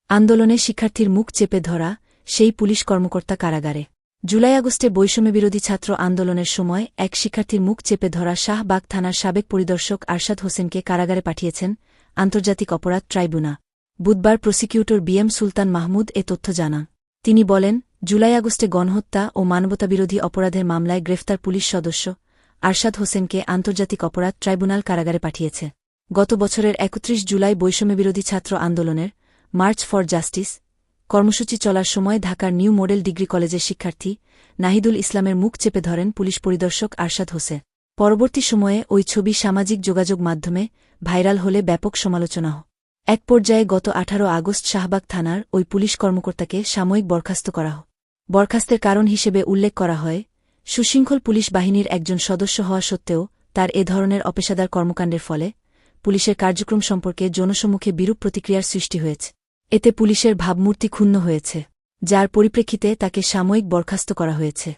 আন্দোলনে শিক্ষার্থীর মুখ চেপে ধরা সেই পুলিশ কর্মকর্তা কারাগারে। জুলাই-আগস্টে বৈষম্যবিরোধী ছাত্র আন্দোলনের সময় এক শিক্ষার্থীর মুখ চেপে ধরা শাহবাগ থানার সাবেক পরিদর্শক আরশাদ হোসেনকে কারাগারে পাঠিয়েছেন আন্তর্জাতিক অপরাধ ট্রাইব্যুনাল। বুধবার প্রসিকিউটর বিএম সুলতান মাহমুদ এ তথ্য জানান। তিনি বলেন, জুলাই-আগস্টে গণহত্যা ও মানবতাবিরোধী অপরাধের মামলায় গ্রেফতার পুলিশ সদস্য আরশাদ হোসেনকে আন্তর্জাতিক অপরাধ ট্রাইব্যুনাল কারাগারে পাঠিয়েছে। গত বছরের ৩১ জুলাই বৈষম্যবিরোধী ছাত্র আন্দোলনের মার্চ ফর জাস্টিস কর্মসূচি চলার সময় ঢাকার নিউ মডেল ডিগ্রি কলেজের শিক্ষার্থী নাহিদুল ইসলামের মুখ চেপে ধরেন পুলিশ পরিদর্শক আরশাদ হোসেন। পরবর্তী সময়ে ওই ছবি সামাজিক যোগাযোগ মাধ্যমে ভাইরাল হলে ব্যাপক সমালোচনা হয়। এক পর্যায়ে গত ১৮ আগস্ট শাহবাগ থানার ওই পুলিশ কর্মকর্তাকে সাময়িক বরখাস্ত করা হয়। বরখাস্তের কারণ হিসেবে উল্লেখ করা হয়, সুশৃঙ্খল পুলিশ বাহিনীর একজন সদস্য হওয়া সত্ত্বেও তার এ ধরনের অপেশাদার কর্মকাণ্ডের ফলে পুলিশের কার্যক্রম সম্পর্কে জনসম্মুখে বিরূপ প্রতিক্রিয়ার সৃষ্টি হয়েছে। এতে পুলিশের ভাবমূর্তি ক্ষুণ্ণ হয়েছে, যার পরিপ্রেক্ষিতে তাকে সাময়িক বরখাস্ত করা হয়েছে।